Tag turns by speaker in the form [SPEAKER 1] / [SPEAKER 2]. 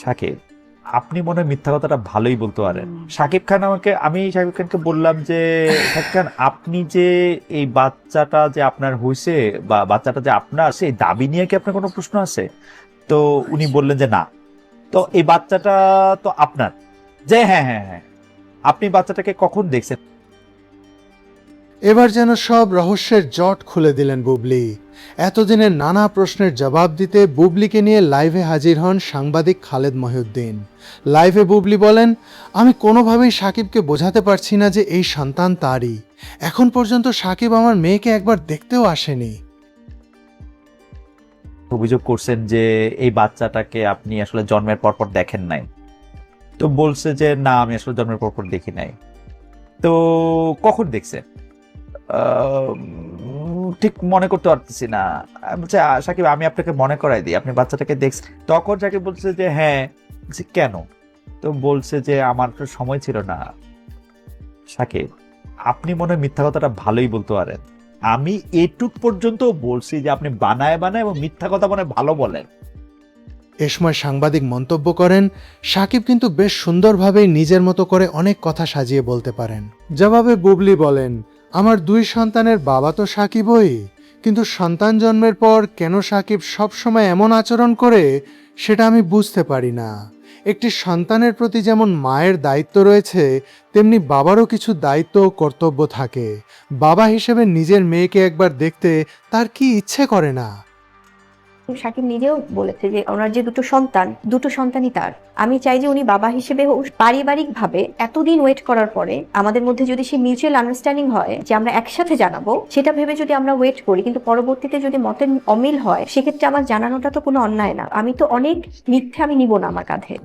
[SPEAKER 1] সাকিব, আপনি মনে হয় মিথ্যা কথাটা ভালোই বলতে পারেন। আমি সাকিব খানকে বললাম যে সাকিব খান, আপনি যে এই বাচ্চাটা যে আপনার হয়েছে বা বাচ্চাটা যে আপনার, সেই দাবি নিয়ে কি আপনার কোনো প্রশ্ন আছে? তো উনি বললেন যে না। তো এই বাচ্চাটা তো আপনার, যে হ্যাঁ হ্যাঁ হ্যাঁ, আপনি বাচ্চাটাকে কখন দেখছেন?
[SPEAKER 2] এবার যেন সব রহস্যের জট খুলে দিলেন বুবলি। এতদিনের নানা প্রশ্নের জবাব দিতে বুবলিকে নিয়ে লাইভে হাজির হন সাংবাদিক খালেদ মহিউদ্দিন। লাইভে বুবলি বলেন, আমি কোনোভাবেই সাকিবকে বোঝাতে পারছি না যে এই সন্তান তারই। এখন পর্যন্ত সাকিব আমার মেয়েকে একবার দেখতেও আসেনি।
[SPEAKER 1] অভিযোগ করছেন যে এই বাচ্চাটাকে আপনি আসলে জন্মের পর পর দেখেন নাই। তো বলছে যে না, আমি আসলে জন্মের পর পর দেখি নাই। তো কখন দেখছেন? ঠিক মনে করতে পারতেছি না। আমি বলছি, সাকিব আমি আপনাকে মনে করাই দিই, আপনি বাচ্চাটাকে দেখছেন? তখন সাকিব বলছে যে হ্যাঁ। বলছি, কেন? তো বলছে যে আমার তো সময় ছিল না। সাকিব, আপনি মনে হয় মিথ্যা কথাটা ভালোই বলতে পারেন। আমি এটুক পর্যন্ত বলছি যে আপনি বানায় বানায় এবং মিথ্যা কথা মনে হয় ভালো বলেন।
[SPEAKER 2] এ সময় সাংবাদিক মন্তব্য করেন, সাকিব কিন্তু বেশ সুন্দরভাবেই নিজের মতো করে অনেক কথা সাজিয়ে বলতে পারেন। জবাবে বুবলি বলেন, আমার দুই সন্তানের বাবা তো সাকিবই, কিন্তু সন্তান জন্মের পর কেন সাকিব সবসময় এমন আচরণ করে সেটা আমি বুঝতে পারি না। একটি সন্তানের প্রতি যেমন মায়ের দায়িত্ব রয়েছে, তেমনি বাবারও কিছু দায়িত্ব ও কর্তব্য থাকে। বাবা হিসেবে নিজের মেয়েকে একবার দেখতে তার কি ইচ্ছে করে না?
[SPEAKER 3] সাকিব নিজেও বলেছে যে ওনার যে দুটো সন্তানই তার। আমি চাই যে উনি বাবা হিসেবে হোক, পারিবারিক ভাবে এতদিন ওয়েট করার পরে আমাদের মধ্যে যদি সে মিউচুয়াল আন্ডারস্ট্যান্ডিং হয় যে আমরা একসাথে জানাবো, সেটা ভেবে যদি আমরা ওয়েট করি, কিন্তু পরবর্তীতে যদি মতের অমিল হয়, সেক্ষেত্রে আমার জানানোটা তো কোনো অন্যায় না। আমি তো অনেক মিথ্যে আমি নিব না আমার কাঁধে।